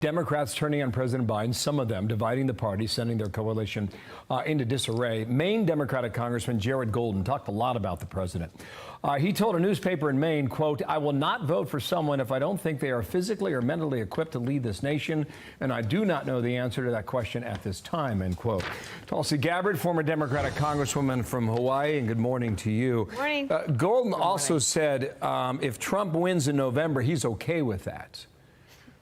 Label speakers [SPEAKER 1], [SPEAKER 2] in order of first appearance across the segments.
[SPEAKER 1] Democrats turning on President Biden, some of them dividing the party, sending their coalition into disarray. Maine Democratic Congressman Jared Golden talked a lot about the president. He told a newspaper in Maine, quote, "I will not vote for someone if I don't think they are physically or mentally equipped to lead this nation, and I do not know the answer to that question at this time," end quote. Tulsi Gabbard, former Democratic Congresswoman from Hawaii, and good morning to you.
[SPEAKER 2] Morning.
[SPEAKER 1] Golden also said if Trump wins in November, he's okay with that.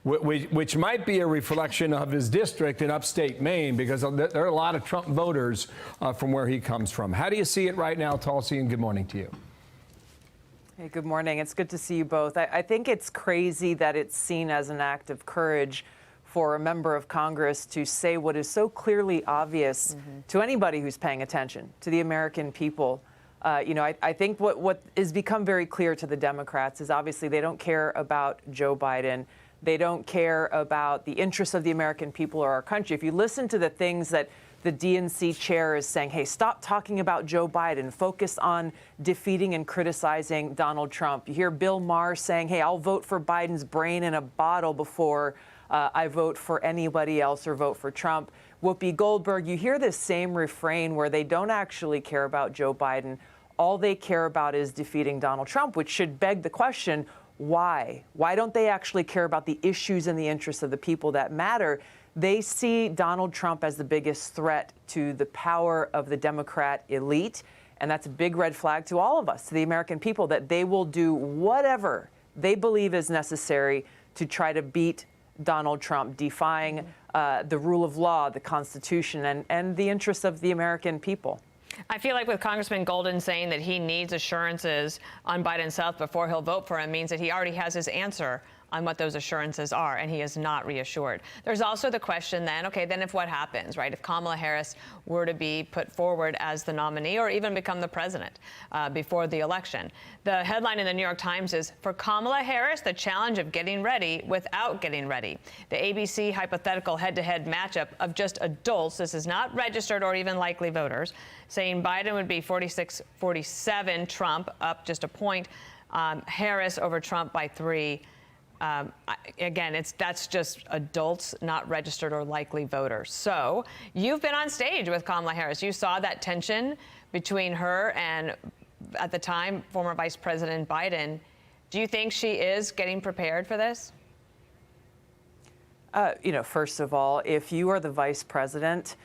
[SPEAKER 1] Which might be a reflection of his district in upstate Maine, because there are a lot of Trump voters from where he comes from. How do you see it right now, Tulsi, and good morning to you.
[SPEAKER 2] Hey, good morning. It's good to see you both. I think it's crazy that it's seen as an act of courage for a member of Congress to say what is so clearly obvious to anybody who's paying attention, to the American people. I think what has become very clear to the Democrats is obviously they don't care about Joe Biden. They don't care about the interests of the American people or our country. If you listen to the things that the DNC chair is saying, hey, stop talking about Joe Biden, focus on defeating and criticizing Donald Trump. You hear Bill Maher saying, hey, I'll vote for Biden's brain in a bottle before I vote for anybody else or vote for Trump. Whoopi Goldberg, you hear this same refrain where they don't actually care about Joe Biden. All they care about is defeating Donald Trump, which should beg the question, why? Why don't they actually care about the issues and the interests of the people that matter? They see Donald Trump as the biggest threat to the power of the Democrat elite. And that's a big red flag to all of us, to the American people, that they will do whatever they believe is necessary to try to beat Donald Trump, defying the rule of law, the Constitution, and the interests of the American people.
[SPEAKER 3] I feel like with Congressman Golden saying that he needs assurances on Biden's health before he'll vote for him means that he already has his answer on what those assurances are, and he is not reassured. There's also the question then, okay, then if what happens, right? If Kamala Harris were to be put forward as the nominee or even become the president before the election. The headline in the New York Times is, for Kamala Harris, the challenge of getting ready without getting ready. The ABC hypothetical head-to-head matchup of just adults, this is not registered or even likely voters, saying Biden would be 46-47, Trump up just a point, Harris over Trump by 3. Again, that's just adults, not registered or likely voters. So you've been on stage with Kamala Harris. You saw that tension between her and, at the time, former Vice President Biden. Do you think she is getting prepared for this?
[SPEAKER 2] First of all, if you are the vice president,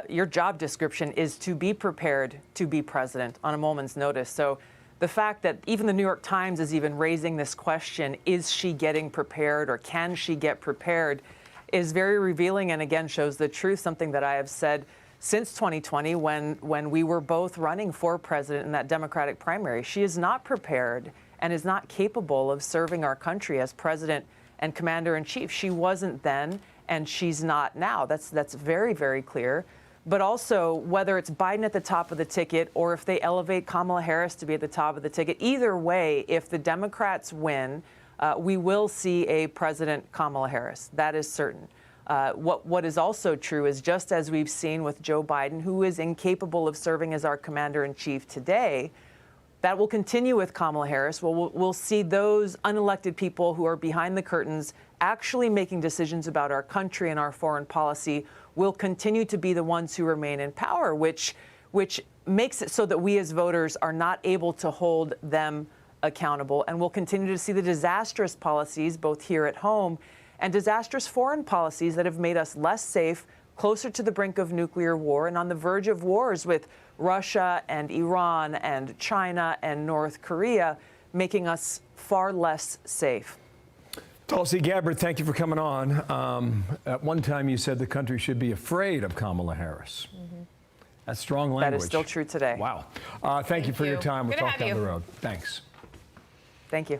[SPEAKER 2] your job description is to be prepared to be president on a moment's notice. So the fact that even the New York Times is even raising this question, is she getting prepared or can she get prepared, is very revealing and again shows the truth, something that I have said since 2020 when we were both running for president in that Democratic primary. She is not prepared and is not capable of serving our country as president and commander-in-chief. She wasn't then and she's not now. That's very, very clear. But also, whether it's Biden at the top of the ticket or if they elevate Kamala Harris to be at the top of the ticket, either way, if the Democrats win, we will see a President Kamala Harris. That is certain. What is also true is, just as we've seen with Joe Biden, who is incapable of serving as our commander-in-chief today, that will continue with Kamala Harris. We'll see those unelected people who are behind the curtains actually making decisions about our country and our foreign policy will continue to be the ones who remain in power, which makes it so that we as voters are not able to hold them accountable. And we'll continue to see the disastrous policies, both here at home and disastrous foreign policies that have made us less safe, closer to the brink of nuclear war, and on the verge of wars with Russia and Iran and China and North Korea, making us far less safe.
[SPEAKER 1] Tulsi Gabbard, thank you for coming on. At one time, you said the country should be afraid of Kamala Harris. That's strong language.
[SPEAKER 2] That is still true today.
[SPEAKER 1] Wow. Thank you for your time. We'll talk down the road. Thanks.
[SPEAKER 2] Thank you.